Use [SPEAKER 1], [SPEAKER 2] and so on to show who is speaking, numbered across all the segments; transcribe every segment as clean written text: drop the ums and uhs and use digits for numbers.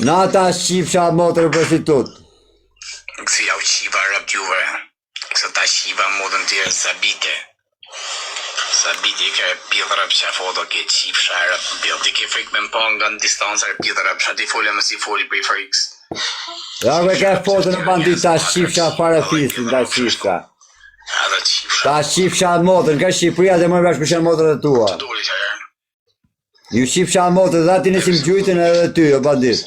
[SPEAKER 1] Nata shqipsha motër prostitut.
[SPEAKER 2] Kësi jau qiva rëpjuve. Kësa ta qiva modën tjerë sabite. Sabite i ka pjithë rëpqa foto ke qifsha rëpjuve. Ti ke frikë me më pa nga në distancë rëpjuve rëpqa. Ti folja më si foli për i frikës.
[SPEAKER 1] Ja ku e ka foto në bandit ta shqipsha fare fisin, ta shqipsha. Ta shqipsha motër, nga Shqipëria dhe më vesh për motër e tua. Ju shqipsha motër dhe ati nësim gjujtën edhe ty, o bandit.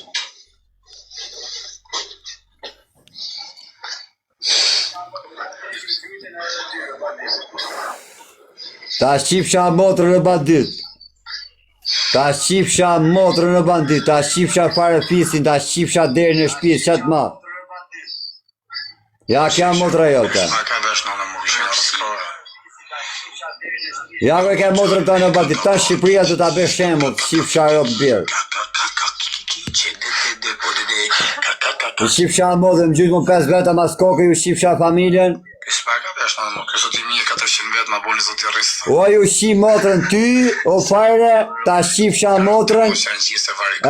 [SPEAKER 1] Ta shqipsha motër në bandit. Ta shqipsha motër në bandit. Ta shqipsha fare fisin. Ta shqipsha deri në shtëpi, qatë ma. Ja kja motra jote. Ja ku e ke motrën ta në bandit. Ta Shqipëria të ta bësh shembull, shqipsha ropë birë. Ju shqipsha motrën, më gjytë më 5 veta mas kokë, ju shqipsha familjen. O ju shqi motrën ty, o fajre, ta shqipsha motrën,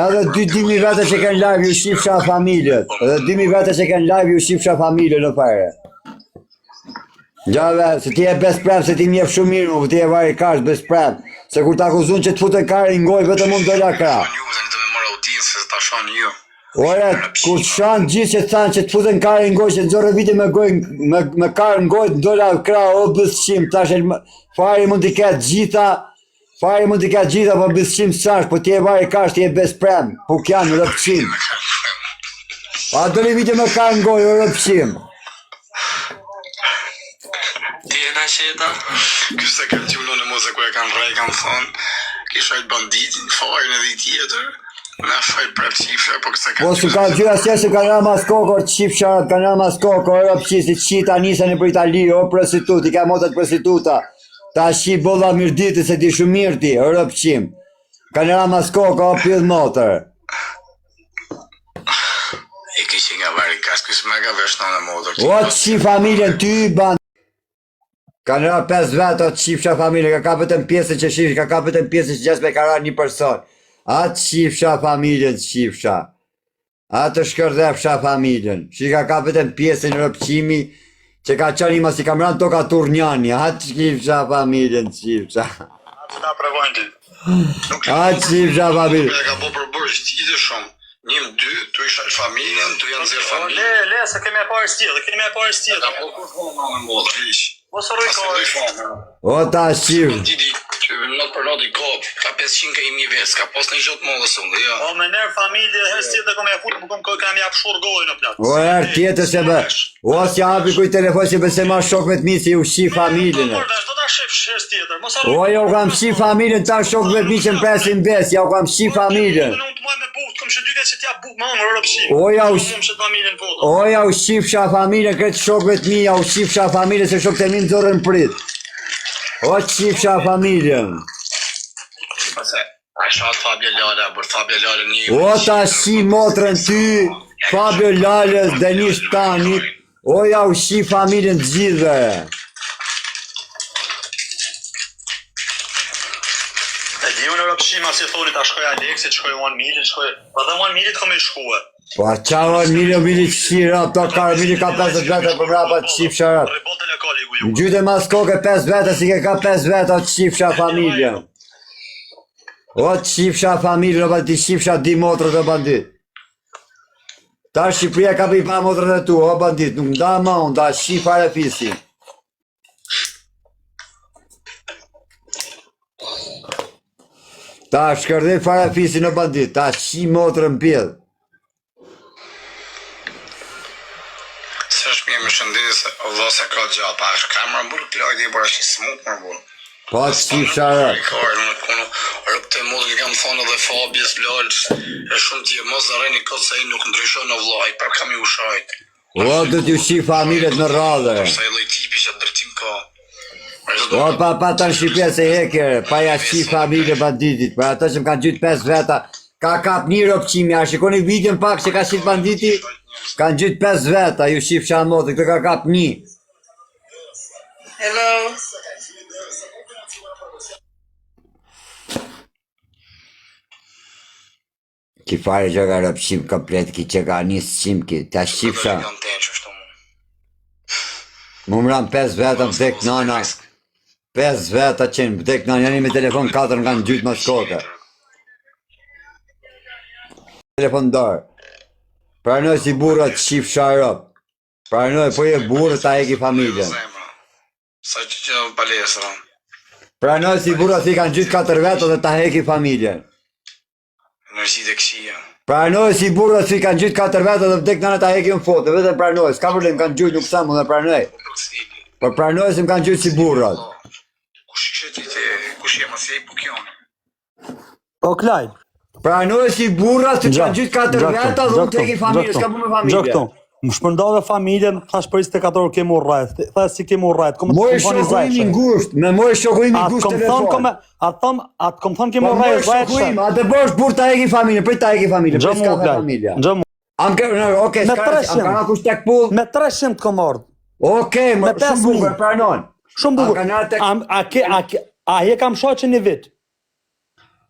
[SPEAKER 1] edhe 2.000 vete që kënë live ju shqipsha familjet, edhe 2.000 vete që kënë live ju shqipsha familjet në fajre. Gjave, se ti e besprem, se ti mjef shumë mirë mu, ti e vari kash besprem, se kur t'akuzun që t'futën kari ngoj, vetëm unë dolla kra. Ore, kur shanë gjithë që thanë që t'futën kari ngoj, që t'zore viti me kari ngoj, dolla kra, o bësqim, tash e fari mund t'i ketë gjitha, po bësqim s'ash, po ti e vari kash, ti e besprem, po kjanë rëpqim. A doli viti me kari ngoj, o rëpqim.
[SPEAKER 2] Qeta, kësa ka t'juno në moze ku e kanë vrej, kanë thonë, kishajt banditin, fajnë edhe i tjetër, në fajt prep qifre, po kësa ka t'juno...
[SPEAKER 1] Po su ka gjyra se su ka nga mas kokor qifsharat, ka nga mas kokor, o pëqisi qita nisën e për Itali, o prostitut, i ka motet prostituta, ta shqip bolla mirditi se ti shumë mirti, o rëpqim, ka nga mas kokor, o pjith motër.
[SPEAKER 2] E kishë nga vari kas, kësë me ka veshno në motër.
[SPEAKER 1] O të qi familjen ty, ban. Ka nëra 5 vetë atë qifsha familje, ka kapëtën pjesë që shifsh, ka kapëtën pjesë që gjesë me karar një person. Atë qifsha familjen qifsha. Atë shkërdefsha familjen. Që ka kapëtën pjesë në rëpqimi, që ka qani ma si kamran toka Turnjani. Atë qifsha familjen qifsha.
[SPEAKER 2] Atë ta prevojnë ti.
[SPEAKER 1] Atë qifsha familjen.
[SPEAKER 2] E ka po përbërsh tjitë shumë. Njëm, dy, tu isha familjen, tu janë zirë familjen. Le, se kemi e parë stjetë, kemi e parë stjetë. Ka po kërë në modë, ishë. Mos rroj kohë.
[SPEAKER 1] O ta shqip.
[SPEAKER 2] Banditi, që not për not i kopë, ka 500 ka 1000 ves, ka pas në gjotë modë sëndë, ja. O me nërë familje, hes tjetë kom e futë, më kom kam jap shur gojë në platë.
[SPEAKER 1] O herë tjetë se bë. O si hapi kuj telefon që bëse ma shok me t'mi si u shqip familjen. O jo kam shqip familjen, ta shok me t'mi që më presin bes, ja u kam shqip familjen. O ja u shqipsha familjen, këtë shokve të mi, ja u shqipsha familjen, se shok të mi në zorën prit. O shqipsha familjen. O ta shqi motrën ty, Fabio Lales, Denis Tanit, o ja u shqi familjen të gjithve.
[SPEAKER 2] Shima si thoni ta shkoj Aleksit, shkoj 1 Milit, shkoj... Pa dhe 1 Milit kom e shkue.
[SPEAKER 1] Pa qa 1 Milit qira, ta ka Milit ka 50 vete për mrapa të qifsharat. Në gjyte mas koke 5 vete, si ke ka 5 vete të qifsha familjen. O të qifsha familjen, o ti qifsha di motrët o bandit. Ta Shqipëria ka për i pa motrët e tu, o bandit, nuk nda ma unë, ta shqip fare fisin. Ta shkërdej fare fisin në bandit, ta qi motrën pjedh.
[SPEAKER 2] Se është mirë më shëndis, o dho se ka gjatë, pa është kamera më burë, klajt e bërë është i smut më burë.
[SPEAKER 1] Pa të qi sharat.
[SPEAKER 2] Rëpte modën kam thonë edhe Fabjes, Lalës, e shumë tje, mos dhe rejni këtë se i nuk ndryshon në vlaj, për kam ju shajt.
[SPEAKER 1] O, dhe t'ju qi familjet në radhe.
[SPEAKER 2] Se i loj tipi që drejtim ka.
[SPEAKER 1] O, pa të në Shqipje se hekere, pa ja qi familje banditit, për ato që më kanë gjytë 5 veta, ka kap një rëpqimi, a shikoni videon pak që ka shqit banditi, kanë gjytë 5 veta, ju shqip shamotë, këtë ka kap një.
[SPEAKER 3] Hello.
[SPEAKER 1] Ki fare që ka rëpshim komplet, ki që ka njës qim, ki ta shqipsha.
[SPEAKER 2] Jam të që shto mu.
[SPEAKER 1] Mu mram 5 veta vdek nana, 5 veta qenë vdek nana, janë me telefon 4 nga në gjytë më shkoke. Telefon darë. Pranoj si burrat shqipsha rëp. Pranoj, po je burë ta eki familjen.
[SPEAKER 2] Sa që që palesra.
[SPEAKER 1] Pranoj si burrat si kanë gjytë 4 veta dhe ta heki familjen.
[SPEAKER 2] Energji të këshia.
[SPEAKER 1] Pranoj si burrat si kanë gjytë 4 veta dhe vdek nana ta heki në foto, vetëm pranoj, s'ka problem kanë gjytë nuk samu dhe pranoj. Por pranoj se më kanë gjytë si burrat.
[SPEAKER 2] Kush ishe ti te, kush je masej po kjone.
[SPEAKER 3] O Klajt,
[SPEAKER 1] Pranoj si burrat si kanë gjytë 4 veta dhe unë të heki familjen, s'ka bu me familjen.
[SPEAKER 3] më shpërndave familjen, thash për 24 kemë urrajt, thash si kemë urrajt, komë të
[SPEAKER 1] Moj
[SPEAKER 3] kompani
[SPEAKER 1] shokujimi
[SPEAKER 3] zajshë.
[SPEAKER 1] ngusht, me moj shokujimi
[SPEAKER 3] Atë
[SPEAKER 1] ngusht
[SPEAKER 3] kom
[SPEAKER 1] telefon.
[SPEAKER 3] thonë, atë kom thonë kemë
[SPEAKER 1] Po moj
[SPEAKER 3] urrajt
[SPEAKER 1] shokujim,
[SPEAKER 3] zajshë.
[SPEAKER 1] a të bosh burr ta heki familjen, prit ta heki familjen, prit
[SPEAKER 3] Gjëmu,
[SPEAKER 1] s'ka
[SPEAKER 3] Klajt,
[SPEAKER 1] familja.
[SPEAKER 3] gjëmu.
[SPEAKER 1] Okej,
[SPEAKER 3] Me
[SPEAKER 1] s'ka,
[SPEAKER 3] 300.
[SPEAKER 1] am kana kush tek pull?
[SPEAKER 3] Me 300 kom ardhë.
[SPEAKER 1] Okej,
[SPEAKER 3] Me
[SPEAKER 1] shumë
[SPEAKER 3] 5.000.
[SPEAKER 1] bukur, pranon.
[SPEAKER 3] Shumë
[SPEAKER 1] A
[SPEAKER 3] bukur.
[SPEAKER 1] kanë ardhur
[SPEAKER 3] A je kam shoqë një vit?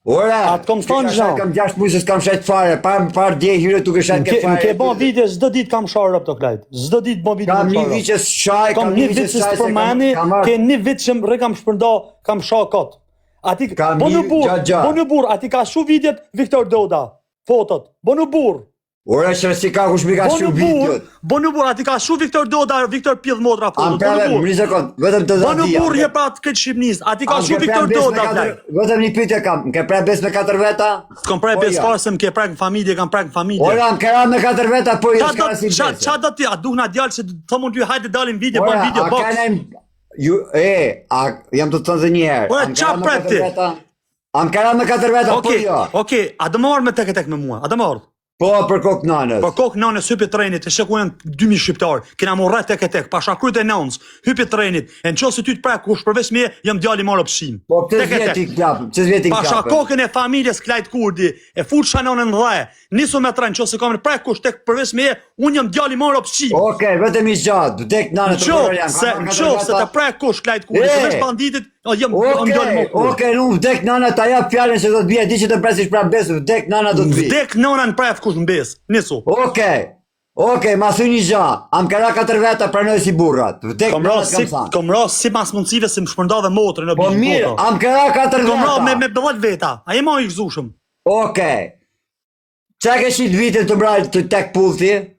[SPEAKER 1] Ora,
[SPEAKER 3] Atë kom thonë
[SPEAKER 1] gjë. Kam 6 muaj se s'kam shet fare, par dje hyre duke shet ke
[SPEAKER 3] Më
[SPEAKER 1] fare.
[SPEAKER 3] ke bon vite, çdo ditë kam sharë to Klajt. Çdo ditë bon vite
[SPEAKER 1] Kam
[SPEAKER 3] kam
[SPEAKER 1] një
[SPEAKER 3] sharë.
[SPEAKER 1] vit që shaj,
[SPEAKER 3] Kam një vit që s'përmani, ke një vit që rre kam shpërndo, kam sha kot. Ati,
[SPEAKER 1] Kam
[SPEAKER 3] bonu
[SPEAKER 1] një
[SPEAKER 3] bur,
[SPEAKER 1] gjatë.
[SPEAKER 3] bonu bur, ati ka shu videot Viktor Doda, fotot, bonu bur.
[SPEAKER 1] Ora që si ka kush mi ka
[SPEAKER 3] Bonu
[SPEAKER 1] shu
[SPEAKER 3] bur,
[SPEAKER 1] videot.
[SPEAKER 3] bonu bur, ati ka shu Viktor Doda, Viktor Pjedh Motra fotot,
[SPEAKER 1] Am prave,
[SPEAKER 3] bonu bur.
[SPEAKER 1] një sekond, vetëm të
[SPEAKER 3] Bonu
[SPEAKER 1] dhatia.
[SPEAKER 3] bur je pra të këtë Shqipnis, ati ka shu Viktor Doda, Klajt.
[SPEAKER 1] Vetëm një pyetje kam, ke pra bes me 4 veta?
[SPEAKER 3] Kom prej
[SPEAKER 1] Po,
[SPEAKER 3] bes
[SPEAKER 1] ja.
[SPEAKER 3] fare se më ke prek në familje, kam prek në familje.
[SPEAKER 1] Ora, më kera me 4 veta, po jo
[SPEAKER 3] Qa
[SPEAKER 1] s'ka si bese.
[SPEAKER 3] do ti, a duh na djalë që thomon ty hajde dalim video,
[SPEAKER 1] Ora,
[SPEAKER 3] bën video
[SPEAKER 1] a
[SPEAKER 3] box.
[SPEAKER 1] kanë jam të thonë dhe një herë.
[SPEAKER 3] Ora,
[SPEAKER 1] am
[SPEAKER 3] qa
[SPEAKER 1] kera me
[SPEAKER 3] pret
[SPEAKER 1] 4
[SPEAKER 3] ti?
[SPEAKER 1] veta? Am kera me 4 veta, po
[SPEAKER 3] Okej,
[SPEAKER 1] jo.
[SPEAKER 3] okej, a do marr me tek me mua, a do marr.
[SPEAKER 1] Po për kokë nanës.
[SPEAKER 3] Po kokë nënë hypi trenit, e sheku janë 2000 shqiptar, kena morrë tek, pasha kryt e nëns, hypi trenit, e nëse ty të prek kush përveç me, jam djali marr opshim.
[SPEAKER 1] Po pse vjeti klap, pse vjeti klap.
[SPEAKER 3] Pasha kokën e familjes Klajt Kurdi, e fut shanonën dhe, nisu me tren, nëse kam prek kush tek përveç me, un jam djali marr opshim.
[SPEAKER 1] Okej, vetëm i gjatë, vdek nanë të përër jam.
[SPEAKER 3] Se të prek kush Klajt Kurdi, se veç banditit, jam djali marr.
[SPEAKER 1] Okej, nuk vdek nana ta jap fjalën se do të bie, di që të presish pra besë, vdek nana do të vi.
[SPEAKER 3] Vdek nëna në pref kush mbes, nisu.
[SPEAKER 1] Okej, ma thuj një gjë, am kera 4 veta pranoj si burrat. Vdek
[SPEAKER 3] Kom
[SPEAKER 1] nana
[SPEAKER 3] ras
[SPEAKER 1] kam thënë.
[SPEAKER 3] kom ras si mas mundësive si më shpërndave motrën në
[SPEAKER 1] Po mirë, am kera 4
[SPEAKER 3] Kom ra
[SPEAKER 1] veta.
[SPEAKER 3] me 10 veta, a je ma i gëzushëm.
[SPEAKER 1] Okej. Qa ke shit vitin të brajt të tek pullti?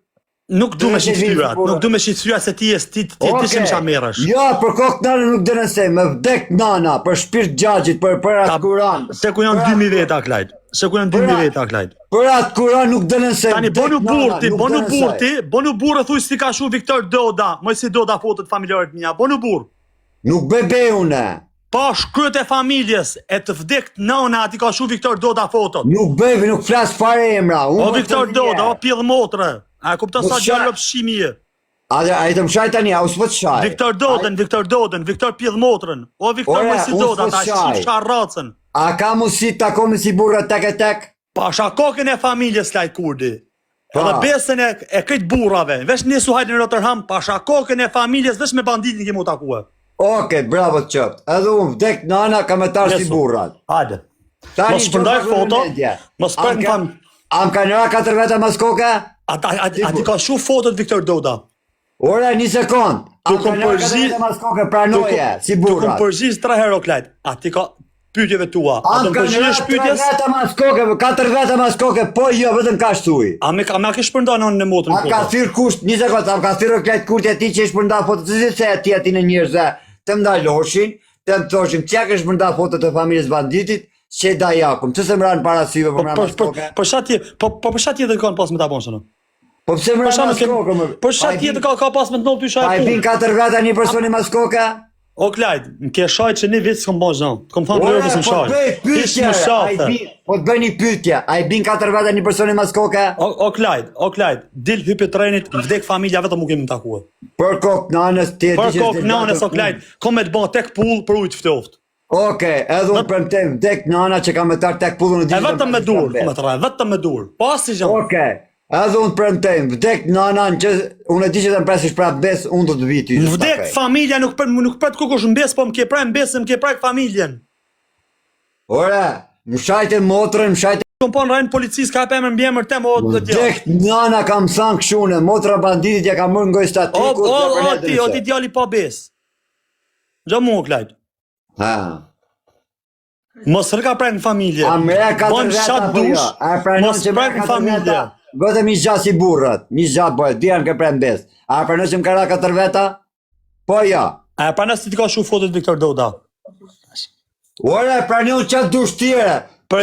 [SPEAKER 3] Nuk du me shit fyrat,
[SPEAKER 1] Okej.
[SPEAKER 3] nuk du me shit fyrat se ti që më qa merësh.
[SPEAKER 1] Jo, për kokë nana nuk dhe nëse, me vdek nana, për shpirt gjagjit, për atë kuran.
[SPEAKER 3] Se ku janë 2000 veta Klajt, se ku janë 2000 veta Klajt.
[SPEAKER 1] Për atë kuran nuk dhe nëse.
[SPEAKER 3] Tani bonu burr e thuj si ka shu Viktor Doda, moj si Doda fotot familjarët mija, bonu burr.
[SPEAKER 1] Nuk bebe une.
[SPEAKER 3] Pa shkryt e familjes e të vdekt nana ati ka shu Viktor Doda fotot.
[SPEAKER 1] Nuk bebe, nuk flas fare emra.
[SPEAKER 3] O Viktor Doda, o Pjedh Motre, a kupta sa gjallë opshimi je.
[SPEAKER 1] A i të më shaj tani, a u s'po të shaj.
[SPEAKER 3] Viktor Doden, Viktor Pjedh Motrën, o Viktor
[SPEAKER 1] Ore,
[SPEAKER 3] Mojsi
[SPEAKER 1] unë
[SPEAKER 3] Doda,
[SPEAKER 1] s'po
[SPEAKER 3] ta
[SPEAKER 1] qaj.
[SPEAKER 3] shqip sharracën.
[SPEAKER 1] A ka mu si të takomi si burra tek e tek?
[SPEAKER 3] Pasha kokën e familjes Klajt Kurdi.
[SPEAKER 1] Pa.
[SPEAKER 3] Edhe besën e këtë burrave. Vesh nisu hajde në Rotterdam, pasha kokën e familjes vesh me banditin kemi u takue.
[SPEAKER 1] Okej, bravo të qëpt. Edhe unë vdek nana ka me tarë si
[SPEAKER 3] Jesu.
[SPEAKER 1] burrat.
[SPEAKER 3] Hajde.
[SPEAKER 1] Tani
[SPEAKER 3] Mos shpërndaj
[SPEAKER 1] qoftë
[SPEAKER 3] foto,
[SPEAKER 1] në media.
[SPEAKER 3] mos prek në fam.
[SPEAKER 1] Am ka nëra 4 veta mas koka?
[SPEAKER 3] Ati ka shu fotot Viktor Doda.
[SPEAKER 1] Ore, një sekund. Am ka nëra 4 veta mas koka, pranoje, si
[SPEAKER 3] Tu kom
[SPEAKER 1] burrat.
[SPEAKER 3] përgjis 3 herë o Klajt. Ati ka pyetjeve tua. A
[SPEAKER 1] Am
[SPEAKER 3] të
[SPEAKER 1] ka nëra
[SPEAKER 3] përgjigjesh
[SPEAKER 1] 3
[SPEAKER 3] pyetjes?
[SPEAKER 1] veta mas koka, 4 veta mas koka, po jo, vetëm ka shtuj.
[SPEAKER 3] A me ke shpërnda në motrën
[SPEAKER 1] A ka
[SPEAKER 3] foto?
[SPEAKER 1] thyrë kusht, një sekund, am ka thyrë Klajt Kurdi ati që ishë përnda foto, të zilë se ati ati në njërëzë, të më daloshin, të më thoshin, që kështë përnda foto të familjes banditit, që da jakum, që se më ranë para syve, po më ranë mas koka.
[SPEAKER 3] Për shat tjetër kanë pas me ta bon shënë?
[SPEAKER 1] Po pse më ranë mas koka, më?
[SPEAKER 3] Për shat tjetër ka pas me të nëllë pysha
[SPEAKER 1] A
[SPEAKER 3] e
[SPEAKER 1] i bin
[SPEAKER 3] punë?
[SPEAKER 1] 4 veta një personi mas koka?
[SPEAKER 3] O Klajt, në ke shaj që një vitë s'kom bon zhanë. Kom thonë për rëvës më
[SPEAKER 1] po
[SPEAKER 3] shaj.
[SPEAKER 1] të bëj pyetje,
[SPEAKER 3] Ishë më shafë.
[SPEAKER 1] po të bëj një pyetje, a i bin 4 veta një personi mas koka?
[SPEAKER 3] O Klajt, dil hypi trenit, vdek familja vetëm mu kemi më takua.
[SPEAKER 1] Për kokë nanës të
[SPEAKER 3] Për kokë nanës o Klajt, kom me të bon tek pull për ujtë ftoft.
[SPEAKER 1] Okej, edhe unë premtem vdek nana që ka me tarë tek pullën
[SPEAKER 3] E vetëm me dur, kom me të raj, vetëm me dur. Po asë si zhanë.
[SPEAKER 1] Okej, edhe unë premtem vdek nana që unë e di që të më presish prap bes, unë do të vi ty.
[SPEAKER 3] Në vdek familja nuk pret kukush mbes, po më ke prej mbesë, më ke prej familjen.
[SPEAKER 1] Ore, Më shajte motrën, më shajte...
[SPEAKER 3] Kom po në rajnë policisë ka për mbiemër tem o të tja.
[SPEAKER 1] Dek nana kam thënë këshune, motra banditit ja ka mërë ngoj statiku.
[SPEAKER 3] O ti djali pa bes. Gjo mu klajt.
[SPEAKER 1] Ha.
[SPEAKER 3] Mos rëka prek në familje.
[SPEAKER 1] A mre ka
[SPEAKER 3] Bon shat dush. Mos prek në familje.
[SPEAKER 1] Gotëm i gjatë si burrat. Mi gjatë bojë, dijan ke prek në bes. A pranon që më kara 4 veta? Po ja.
[SPEAKER 3] A pranon se ti ka shu fotot Viktor Doda.
[SPEAKER 1] Ore, pranon qatë dush tjere.
[SPEAKER 3] A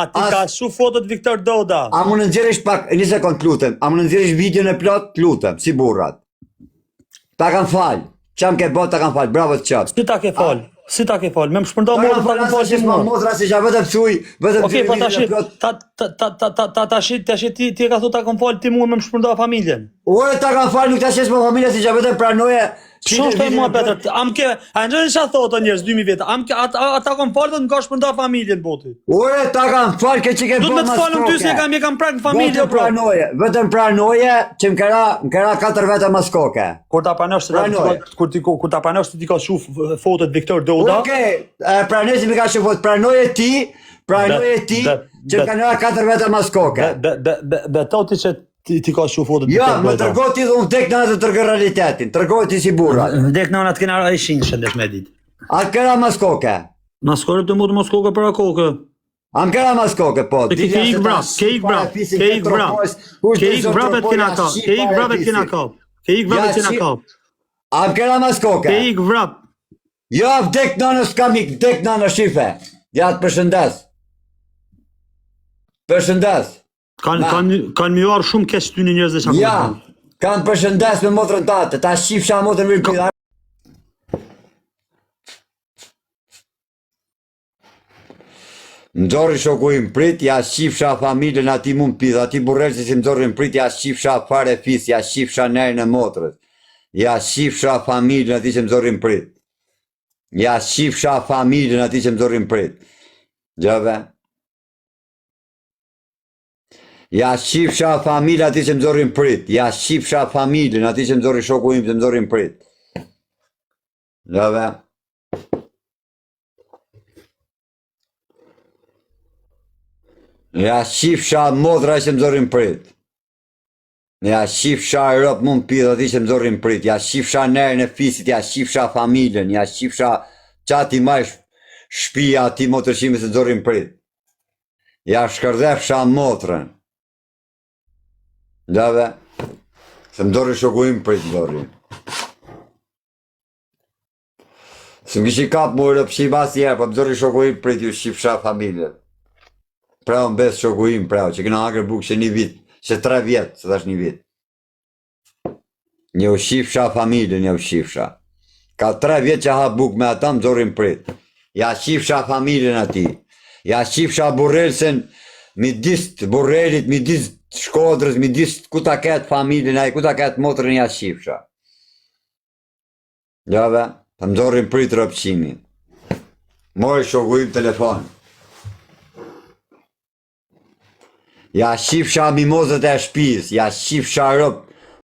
[SPEAKER 3] ti ka shu fotot Viktor Doda.
[SPEAKER 1] A më në nëzirish pak, një sekund lutem, a më në nëzirish video në plot, lutem, si burrat. Ta kam falj, qam ke bot ta kam falj, bravo të qatë.
[SPEAKER 3] Si ta ke fal, si ta ke fal, me më shpërnda më ta kam falj që më.
[SPEAKER 1] Motra si qa vetëm pësuj, vetëm
[SPEAKER 3] Okej, po tash ti e ka thot ta kam falj ti mua me më shpërnda familjen.
[SPEAKER 1] Ore, ta kam falj, nuk ta shesh më familja si qa vetëm pranoje.
[SPEAKER 3] Ç'është të mua Petër? Am ke, a ndonjë çfarë thotë njerëz 2000 vjet. Am ke ata kanë falë të shpërnda familjen boti.
[SPEAKER 1] Ore, ta kam falë ke që ke
[SPEAKER 3] Do të më të falëm ty se kam prek në familje bro.
[SPEAKER 1] Vetëm pranoje që më kera 4 vete mas koke.
[SPEAKER 3] Kur ta pranosh kur ta pranosh ti ka shuf fotot Viktor Doda.
[SPEAKER 1] Okej, pranoj si më ka shufot, pranoje ti që më kanë 4 vete mas koke.
[SPEAKER 3] Betoti që ti ka shu fotot
[SPEAKER 1] Ja, më tërgo ti dhe unë tek në atë të tërgë realitetin, tërgoj ti si burra.
[SPEAKER 3] Dek në atë kena e shinë shëndesh me dit.
[SPEAKER 1] A këra mas koke?
[SPEAKER 3] Mas koke të mund mas koke për a koke.
[SPEAKER 1] A më këra mas koke, po.
[SPEAKER 3] Ke ik vrap, ke ik vrap, ke ik vrap. Ke ik vrapet kena kap, ke ik vrapet kena kap. Ke ik vrapet kena kap.
[SPEAKER 1] A më këra mas koke?
[SPEAKER 3] Ke ik vrap.
[SPEAKER 1] Ja, vdek nënës kam ik, vdek nënë shife. Ja, të përshëndes. Përshëndes.
[SPEAKER 3] Kanë mi arë shumë kesh ty një njerëz dhe shakur.
[SPEAKER 1] Ja, kanë përshëndes me motrën tate, ta shifësha motrën mirë pida. Më zorri shoku im prit, ja shifësha familjen ati mund pida, ati burrelë si më zorri më prit, ja shifësha fare fis, ja shifësha nerën e motrës. Ja shifësha familjen ati që më zorri më prit. Ja shifësha familjen ati që më zorri më prit. Gjove? Ja shifësha familjen ati që më zorri më prit. Ja shifësha familjen ati që më zorri shoku im që më zorri më prit. Gjove? Ja shifësha modra që më zorri më prit. Ja shifësha rëp mund pidh ati që më zorri më prit. Ja shifësha nerën e fisit, ja shifësha familjen, ja shifësha qati maj shpia ati motërshime që më zorri më prit. Ja shkërdefësha motrën. Gjave, se më dorë shoku im prit më dorë. Se më kishi kap më rëpshi mas njerë, po më dorë shoku im prit ju shifësha familje. Prao më besë shoku im, prao, që këna hangër bukë që një vit, që 3 vjetë, se tash një vit. Një u shifësha familje, një u shifësha. Ka 3 vjetë që ha bukë me ata, më dorë im prit. Ja shifësha familjen ati. Ja shifësha burrelsen, midis burrelit, midis Shkodrës, midis ku ta ketë familjen ai, ku ta ketë motrën ja shifësha. Gjave, të më dorën prit rëpqimin. Mori shoku im telefon. Ja shifësha mimozët e shpis, ja shifësha rëp